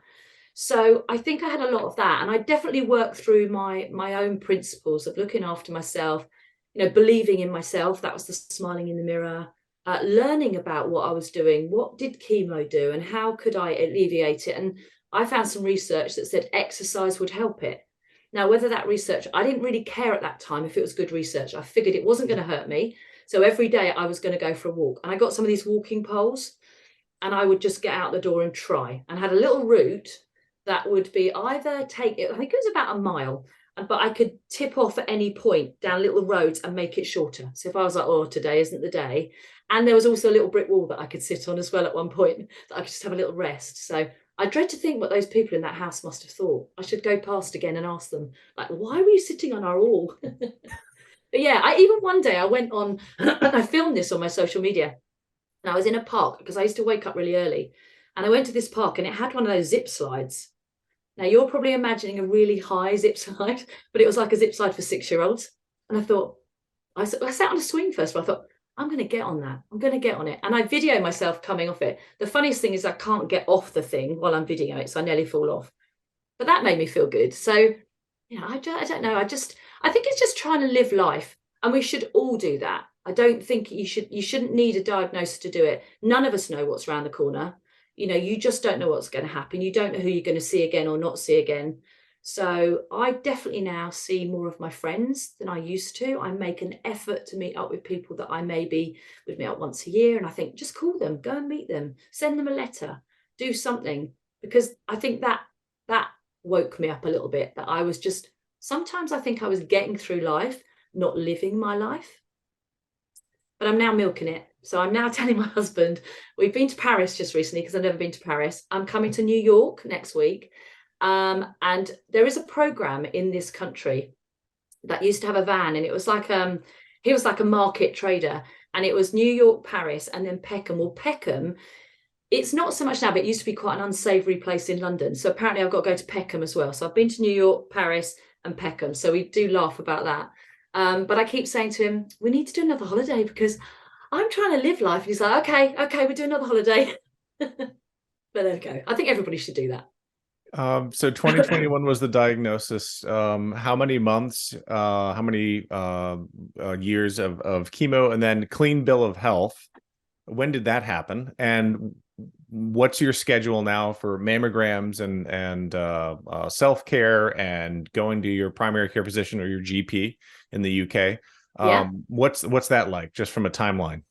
So I think I had a lot of that. And I definitely worked through my own principles of looking after myself, believing in myself. That was the smiling in the mirror. Learning about what I was doing, what did chemo do, and how could I alleviate it? And I found some research that said exercise would help it. Now, whether that research, I didn't really care at that time if it was good research. I figured it wasn't going to hurt me. So every day I was going to go for a walk. And I got some of these walking poles, and I would just get out the door and try. And had a little route that would be either I think it was about a mile, but I could tip off at any point down little roads and make it shorter. So if I was like, oh, today isn't the day. And there was also a little brick wall that I could sit on as well at one point, that I could just have a little rest. So I dread to think what those people in that house must have thought. I should go past again and ask them, like, why were you sitting on our wall? But yeah, even one day I went on, I filmed this on my social media, and I was in a park because I used to wake up really early. And I went to this park and it had one of those zip slides. Now, you're probably imagining a really high zip slide, but it was like a zip slide for 6-year-olds. And I thought, I sat on a swing first, but I thought, I'm going to get on that. I'm going to get on it. And I video myself coming off it. The funniest thing is I can't get off the thing while I'm videoing it, so I nearly fall off. But that made me feel good. So, I don't know. I think it's just trying to live life. And we should all do that. I don't think you shouldn't need a diagnosis to do it. None of us know what's around the corner. You know, you just don't know what's going to happen. You don't know who you're going to see again or not see again. So I definitely now see more of my friends than I used to. I make an effort to meet up with people that I maybe would meet up once a year. And I think just call them, go and meet them, send them a letter, do something. Because I think that woke me up a little bit, that I was just, sometimes I think I was getting through life, not living my life. But I'm now milking it. So I'm now telling my husband, we've been to Paris just recently because I've never been to Paris. I'm coming to New York next week. And there is a program in this country that used to have a van, and it was like he was like a market trader, and it was New York, Paris, and then Peckham. Well, Peckham, it's not so much now, but it used to be quite an unsavory place in London. So apparently I've got to go to Peckham as well. So I've been to New York, Paris, and Peckham. So we do laugh about that. But I keep saying to him, we need to do another holiday because I'm trying to live life. And he's like, okay, we'll do another holiday. But there we go. I think everybody should do that. So 2021 was the diagnosis. How many months, how many years of chemo, and then clean bill of health? When did that happen? And what's your schedule now for mammograms and self-care and going to your primary care physician or your GP in the UK? Yeah. What's that like, just from a timeline?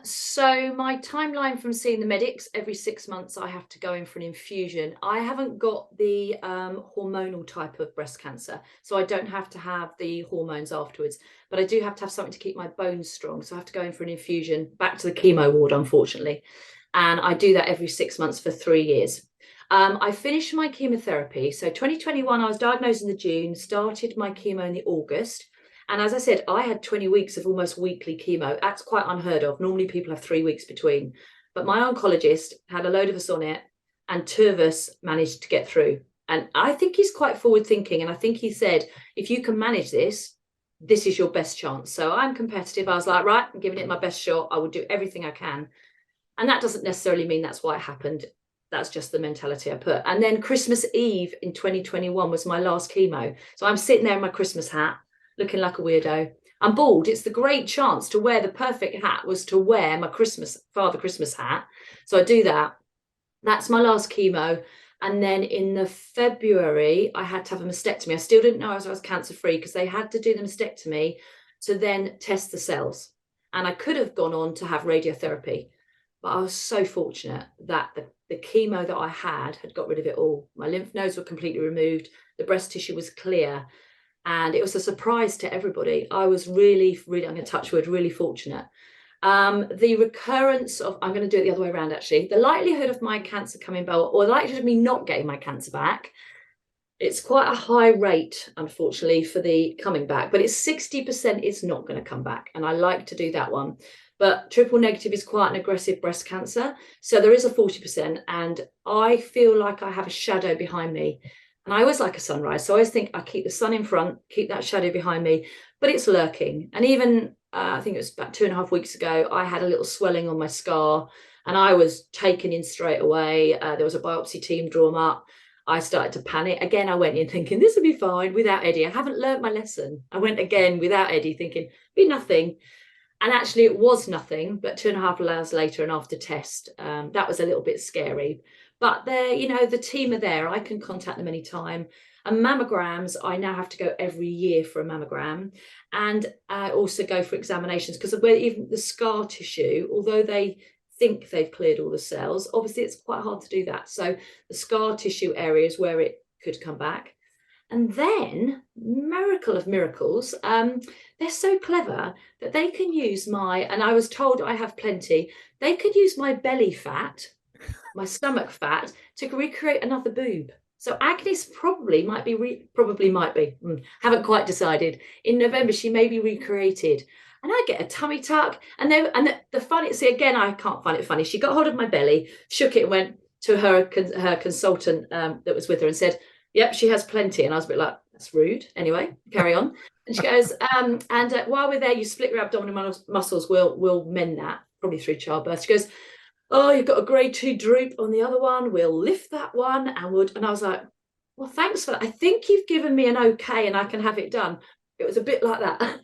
So my timeline from seeing the medics, every 6 months I have to go in for an infusion. I haven't got the hormonal type of breast cancer, so I don't have to have the hormones afterwards, but I do have to have something to keep my bones strong. So I have to go in for an infusion, back to the chemo ward, unfortunately. And I do that every 6 months for 3 years. I finished my chemotherapy. So 2021, I was diagnosed in the June, started my chemo in the August. And as I said, I had 20 weeks of almost weekly chemo. That's quite unheard of. Normally people have 3 weeks between. But my oncologist had a load of us on it, and 2 of us managed to get through. And I think he's quite forward thinking. And I think he said, if you can manage this, this is your best chance. So I'm competitive. I was like, right, I'm giving it my best shot. I will do everything I can. And that doesn't necessarily mean that's why it happened. That's just the mentality I put. And then Christmas Eve in 2021 was my last chemo. So I'm sitting there in my Christmas hat, looking like a weirdo. I'm bald. It's the great chance to wear the perfect hat, was to wear my Father Christmas hat. So I do that. That's my last chemo. And then in the February, I had to have a mastectomy. I still didn't know I was cancer free because they had to do the mastectomy to then test the cells. And I could have gone on to have radiotherapy. But I was so fortunate that the chemo that I had got rid of it all. My lymph nodes were completely removed. The breast tissue was clear. And it was a surprise to everybody. I was really, really, I'm going to touch wood, really fortunate. The recurrence of, I'm going to do it the other way around actually, the likelihood of my cancer coming back, or the likelihood of me not getting my cancer back, it's quite a high rate, unfortunately, for the coming back, but it's 60% it's not going to come back. And I like to do that one. But triple negative is quite an aggressive breast cancer. So there is a 40%. And I feel like I have a shadow behind me. And I always like a sunrise. So I always think I keep the sun in front, keep that shadow behind me, but it's lurking. And even, I think it was about 2.5 weeks ago, I had a little swelling on my scar and I was taken in straight away. There was a biopsy team drawn up. I started to panic. Again, I went in thinking this will be fine without Eddie. I haven't learnt my lesson. I went again without Eddie thinking, be nothing. And actually it was nothing, but 2.5 hours later and after test, that was a little bit scary. But they're, you know, the team are there. I can contact them anytime. And mammograms, I now have to go every year for a mammogram. And I also go for examinations because of where even the scar tissue, although they think they've cleared all the cells, obviously it's quite hard to do that. So the scar tissue areas where it could come back. And then, miracle of miracles, they're so clever that they can use my, and I was told I have plenty, they could use my belly fat, my stomach fat, to recreate another boob. So Agnes probably might be, haven't quite decided. In November, she may be recreated. And I get a tummy tuck. And the funny, see, again, I can't find it funny. She got hold of my belly, shook it, and went to her consultant that was with her and said, yep, she has plenty. And I was a bit like, that's rude. Anyway, carry on. And she goes, while we're there, you split your abdominal muscles. We'll mend that, probably through childbirth. She goes, oh, you've got a grade 2 droop on the other one. We'll lift that one. And I was like, well, thanks for that. I think you've given me an okay and I can have it done. It was a bit like that.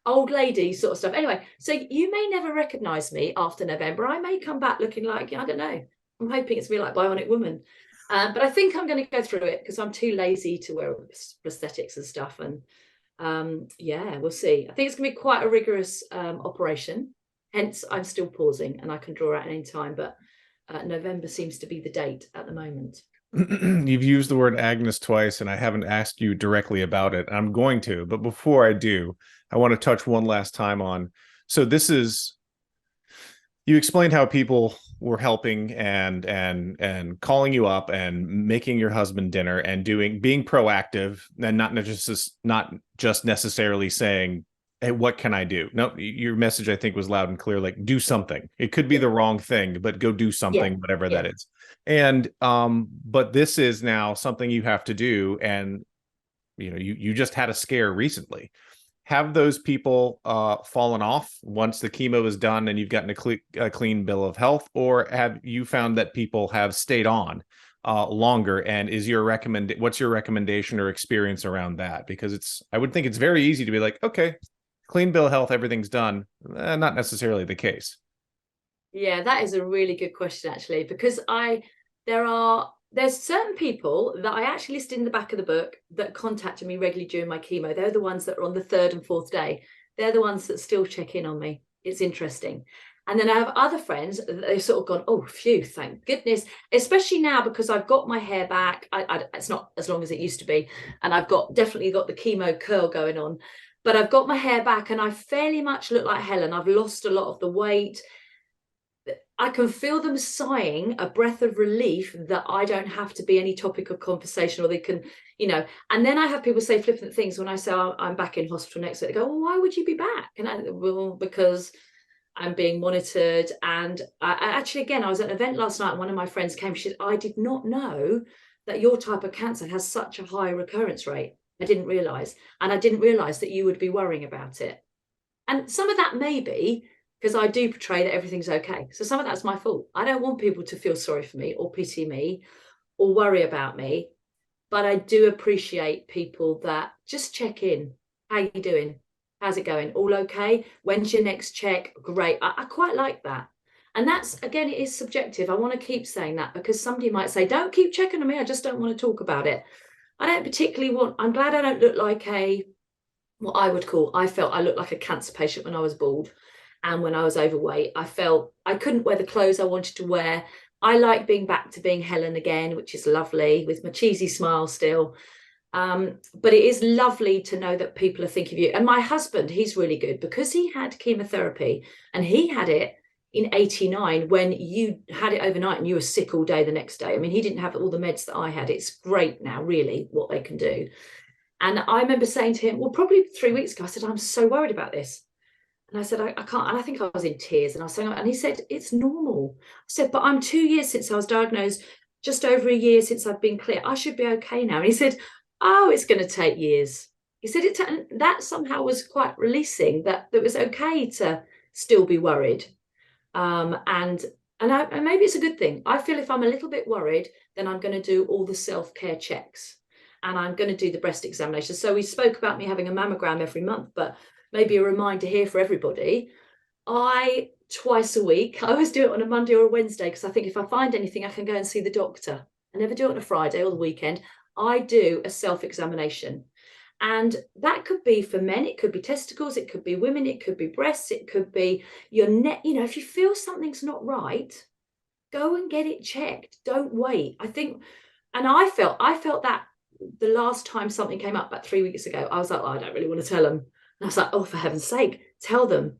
Old lady sort of stuff. Anyway, so you may never recognize me after November. I may come back looking like, I don't know, I'm hoping it's me like Bionic Woman. But I think I'm going to go through it because I'm too lazy to wear prosthetics and stuff. And yeah, we'll see. I think it's going to be quite a rigorous operation. Hence, I'm still pausing and I can draw out at any time. But November seems to be the date at the moment. You've used the word Agnes twice, and I haven't asked you directly about it. I'm going to, but before I do, I want to touch one last time on. So this is, you explained how people were helping and calling you up and making your husband dinner and being proactive and not just necessarily saying, hey, what can I do? No, your message, I think, was loud and clear, like do something. It could be the wrong thing, but go do something, whatever that is. And but this is now something you have to do. And you just had a scare recently. Have those people fallen off once the chemo is done and you've gotten a clean bill of health, or have you found that people have stayed on longer? And what's your recommendation or experience around that? Because I would think it's very easy to be like, okay, clean bill of health, everything's done. Not necessarily the case. Yeah, that is a really good question, actually, because there's certain people that I actually listed in the back of the book that contacted me regularly during my chemo. They're the ones that are on the 3rd and 4th day. They're the ones that still check in on me. It's interesting. And then I have other friends that they've sort of gone, oh, phew, thank goodness. Especially now because I've got my hair back. It's not as long as it used to be. And I've definitely got the chemo curl going on. But I've got my hair back and I fairly much look like Helen. I've lost a lot of the weight. I can feel them sighing a breath of relief that I don't have to be any topic of conversation, or they can, and then I have people say flippant things when I say I'm back in hospital next week. They go, well, why would you be back? And well, because I'm being monitored. And I actually, again, I was at an event last night and one of my friends came, she said, I did not know that your type of cancer has such a high recurrence rate. I didn't realize. And I didn't realize that you would be worrying about it. And some of that may be because I do portray that everything's okay. So some of that's my fault. I don't want people to feel sorry for me or pity me or worry about me. But I do appreciate people that just check in. How you doing? How's it going? All okay? When's your next check? Great. I quite like that. And that's, again, it is subjective. I want to keep saying that because somebody might say, don't keep checking on me. I just don't want to talk about it. I don't particularly I'm glad I don't look like what I felt I looked like a cancer patient when I was bald. And when I was overweight, I felt I couldn't wear the clothes I wanted to wear. I like being back to being Helen again, which is lovely, with my cheesy smile still. But it is lovely to know that people are thinking of you. And my husband, he's really good because he had chemotherapy and he had it in 89 when you had it overnight and you were sick all day the next day. I mean, he didn't have all the meds that I had. It's great now, really, what they can do. And I remember saying to him, well, probably 3 weeks ago, I said, I'm so worried about this. And I said, I can't. And I think I was in tears. And I was saying, and he said, it's normal. I said, but I'm 2 years since I was diagnosed, just over a year since I've been clear. I should be okay now. And he said, oh, it's going to take years. He said that somehow was quite releasing, that it was okay to still be worried. And maybe it's a good thing. I feel if I'm a little bit worried, then I'm going to do all the self-care checks and I'm going to do the breast examination. So we spoke about me having a mammogram every month, but maybe a reminder here for everybody. Twice a week, I always do it on a Monday or a Wednesday because I think if I find anything, I can go and see the doctor. I never do it on a Friday or the weekend. I do a self-examination. And that could be for men, it could be testicles, it could be women, it could be breasts, it could be your neck. If you feel something's not right, go and get it checked. Don't wait. I think, and I felt that the last time something came up about 3 weeks ago, I was like, oh, I don't really want to tell them. And I was like, oh, for heaven's sake, tell them.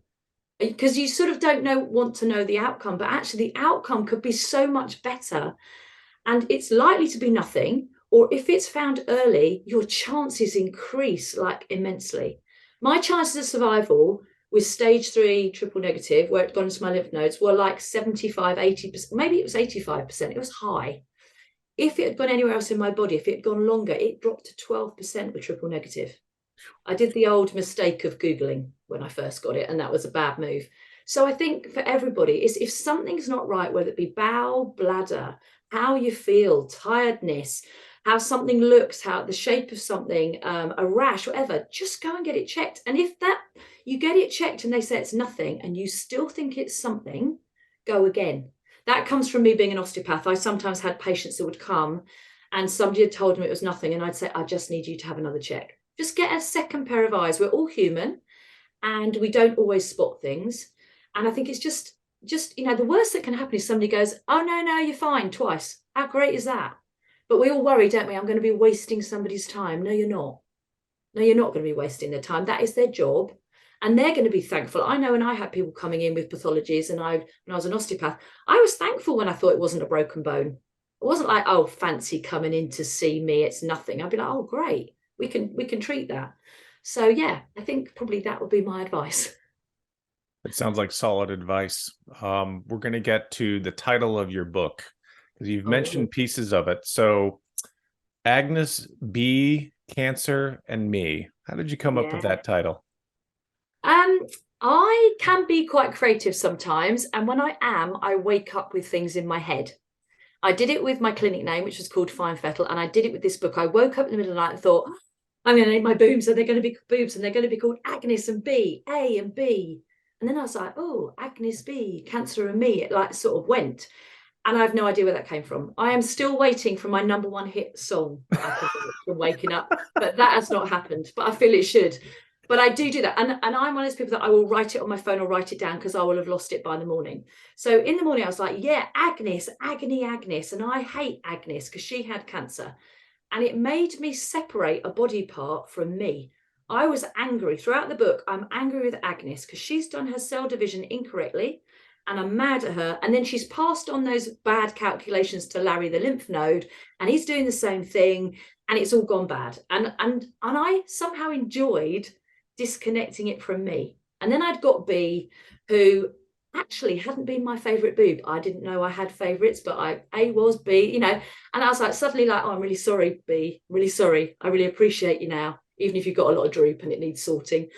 Because you sort of want to know the outcome, but actually the outcome could be so much better. And it's likely to be nothing. Or if it's found early, your chances increase like immensely. My chances of survival with stage 3 triple negative, where it gone into my lymph nodes, were like 75, 80%, maybe it was 85%. It was high. If it had gone anywhere else in my body, if it had gone longer, it dropped to 12% with triple negative. I did the old mistake of Googling when I first got it, and that was a bad move. So I think for everybody, is if something's not right, whether it be bowel, bladder, how you feel, tiredness, how something looks, how the shape of something, a rash, whatever, just go and get it checked. And if you get it checked and they say it's nothing and you still think it's something, go again. that comes from me being an osteopath. I sometimes had patients that would come and somebody had told them it was nothing. And I'd say, I just need you to have another check. Just get a second pair of eyes. We're all human and we don't always spot things. And I think it's just, the worst that can happen is somebody goes, oh, no, you're fine, twice. How great is that? But we all worry, don't we? I'm going to be wasting somebody's time. No, you're not. No, you're not going to be wasting their time. That is their job. And they're going to be thankful. I know when I had people coming in with pathologies and when I was an osteopath, I was thankful when I thought it wasn't a broken bone. It wasn't like, oh, fancy coming in to see me. It's nothing. I'd be like, oh, great. We can treat that. So, yeah, I think probably that would be my advice. It sounds like solid advice. We're going to get to the title of your book because you've mentioned pieces of it. So Agnes, B, Cancer, and Me. How did you come up with that title? I can be quite creative sometimes. And when I am, I wake up with things in my head. I did it with my clinic name, which was called Fine Fettle. And I did it with this book. I woke up in the middle of the night and thought, I'm going to name my boobs and they're going to be boobs and they're going to be called Agnes and B, A and B. And then I was like, oh, Agnes, B, Cancer and Me. It like sort of went. And I have no idea where that came from. I am still waiting for my #1 hit song from waking up, but that has not happened. But I feel it should. But I do that. And I'm one of those people that I will write it on my phone or write it down because I will have lost it by the morning. So in the morning, I was like, yeah, Agnes, agony, Agnes. And I hate Agnes because she had cancer. And it made me separate a body part from me. I was angry throughout the book. I'm angry with Agnes because she's done her cell division incorrectly. And I'm mad at her. And then she's passed on those bad calculations to Larry, the lymph node, and he's doing the same thing. And it's all gone bad. And I somehow enjoyed disconnecting it from me. And then I'd got B, who actually hadn't been my favorite boob. I didn't know I had favorites, but A was B, and I was like suddenly like, oh, I'm really sorry, B, really sorry. I really appreciate you now, even if you've got a lot of droop and it needs sorting.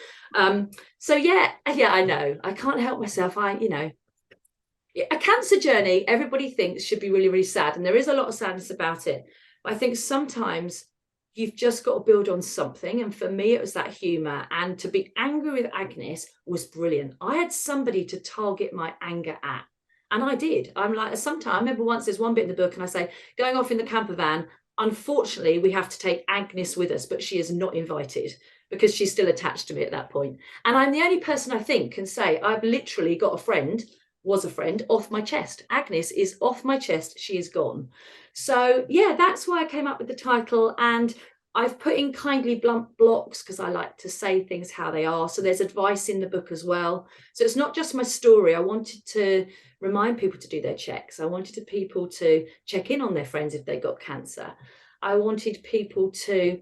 So yeah, I know. I can't help myself. A cancer journey, everybody thinks should be really, really sad. And there is a lot of sadness about it. But I think sometimes you've just got to build on something. And for me, it was that humour. And to be angry with Agnes was brilliant. I had somebody to target my anger at. And I did. I'm like, sometimes I remember once there's one bit in the book and I say, going off in the camper van, unfortunately, we have to take Agnes with us, but she is not invited because she's still attached to me at that point. And I'm the only person I think can say, I've literally got was a friend off my chest. Agnes is off my chest. She is gone. So yeah, that's why I came up with the title. And I've put in kindly blunt blocks because I like to say things how they are. So there's advice in the book as well. So it's not just my story. I wanted to remind people to do their checks. I wanted people to check in on their friends if they got cancer. I wanted people to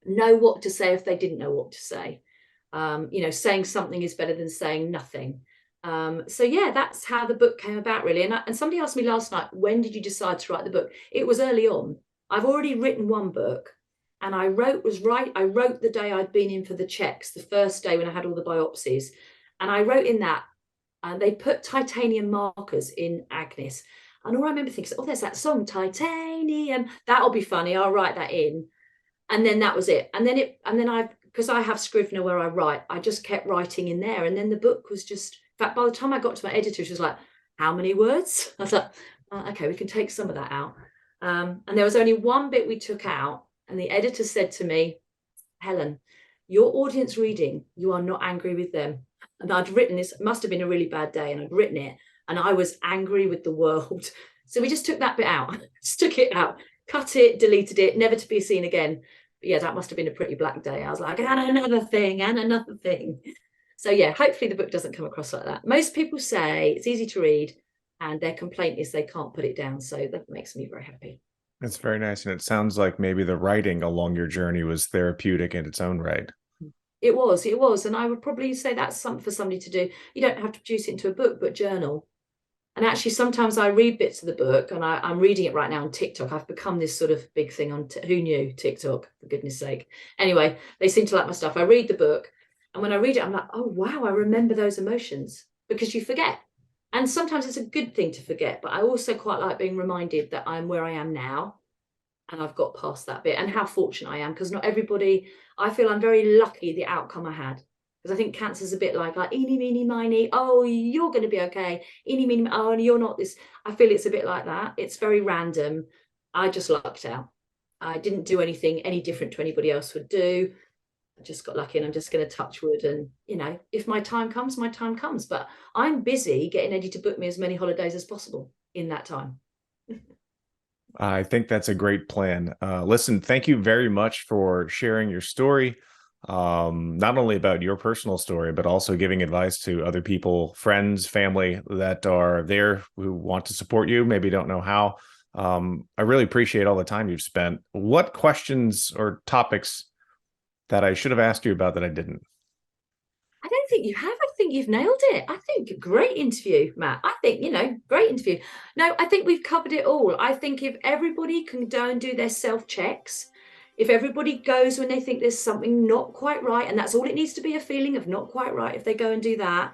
know what to say if they didn't know what to say. Saying something is better than saying nothing. So yeah, that's how the book came about, really. And somebody asked me last night, when did you decide to write the book? It was early on. I've already written one book, and I wrote the day I'd been in for the checks, the first day when I had all the biopsies, and I wrote in that, and they put titanium markers in Agnes, and all I remember thinking, oh, there's that song, Titanium. That'll be funny. I'll write that in, and then that was it. And then because I have Scrivener where I write, I just kept writing in there, and then the book was just. In fact, by the time I got to my editor, she was like, how many words? I was like, okay, we can take some of that out. And there was only one bit we took out. And the editor said to me, Helen, your audience reading, you are not angry with them. And I'd written this, it must have been a really bad day. And I'd written it and I was angry with the world. So we just took that bit out, stuck it out, cut it, deleted it, never to be seen again. But yeah, that must have been a pretty black day. I was like, and another thing. So yeah, hopefully the book doesn't come across like that. Most people say it's easy to read and their complaint is they can't put it down. So that makes me very happy. That's very nice. And it sounds like maybe the writing along your journey was therapeutic in its own right. It was. And I would probably say that's something for somebody to do. You don't have to produce it into a book, but journal. And actually, sometimes I read bits of the book and I'm reading it right now on TikTok. I've become this sort of big thing on, who knew TikTok, for goodness sake. Anyway, they seem to like my stuff. I read the book. And when I read it, I'm like, oh, wow, I remember those emotions, because you forget. And sometimes it's a good thing to forget. But I also quite like being reminded that I'm where I am now and I've got past that bit and how fortunate I am, because not everybody, I feel I'm very lucky the outcome I had, Because I think cancer's a bit like eeny, meeny, miny, oh, you're going to be okay. Eeny, meeny, oh, and you're not this. I feel it's a bit like that. It's very random. I just lucked out. I didn't do anything any different to anybody else would do. I just got lucky, and I'm just going to touch wood. And, if my time comes, my time comes. But I'm busy getting Eddie to book me as many holidays as possible in that time. I think that's a great plan. Listen, thank you very much for sharing your story, not only about your personal story, but also giving advice to other people, friends, family that are there who want to support you, maybe don't know how. I really appreciate all the time you've spent. What questions or topics that I should have asked you about that I didn't? I don't think you have. I think you've nailed it. I think great interview, Matt. I think, great interview. No, I think we've covered it all. I think if everybody can go and do their self-checks, if everybody goes when they think there's something not quite right, and that's all it needs to be, a feeling of not quite right, if they go and do that,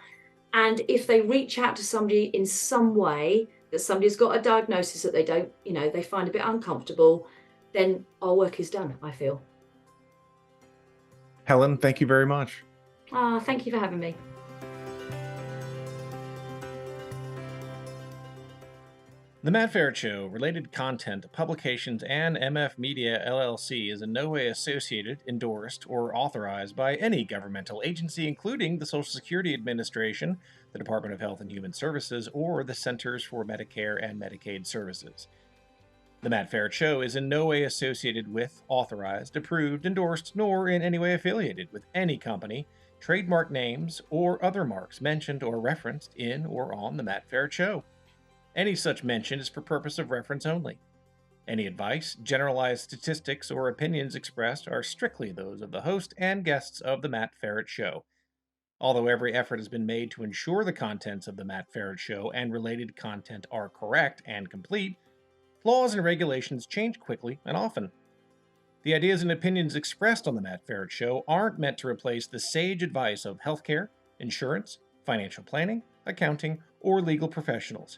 and if they reach out to somebody in some way, that somebody's got a diagnosis that they don't, they find a bit uncomfortable, then our work is done, I feel. Helen, thank you very much. Thank you for having me. The Matt Feret Show, related content, publications, and MF Media LLC is in no way associated, endorsed, or authorized by any governmental agency, including the Social Security Administration, the Department of Health and Human Services, or the Centers for Medicare and Medicaid Services. The Matt Feret Show is in no way associated with, authorized, approved, endorsed, nor in any way affiliated with any company, trademark names, or other marks mentioned or referenced in or on The Matt Feret Show. Any such mention is for purpose of reference only. Any advice, generalized statistics, or opinions expressed are strictly those of the host and guests of The Matt Feret Show. Although every effort has been made to ensure the contents of The Matt Feret Show and related content are correct and complete, laws and regulations change quickly and often. The ideas and opinions expressed on The Matt Feret Show aren't meant to replace the sage advice of healthcare, insurance, financial planning, accounting, or legal professionals.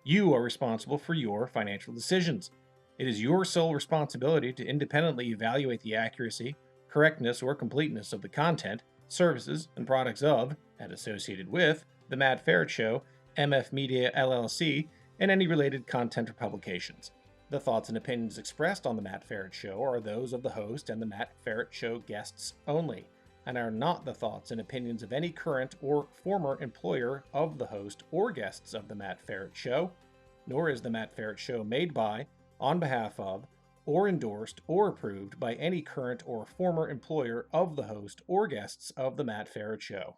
You are responsible for your financial decisions. It is your sole responsibility to independently evaluate the accuracy, correctness, or completeness of the content, services, and products of, and associated with, The Matt Feret Show, MF Media LLC, and any related content or publications. The thoughts and opinions expressed on The Matt Feret Show are those of the host and The Matt Feret Show guests only, and are not the thoughts and opinions of any current or former employer of the host or guests of The Matt Feret Show, nor is The Matt Feret Show made by, on behalf of, or endorsed or approved by any current or former employer of the host or guests of The Matt Feret Show.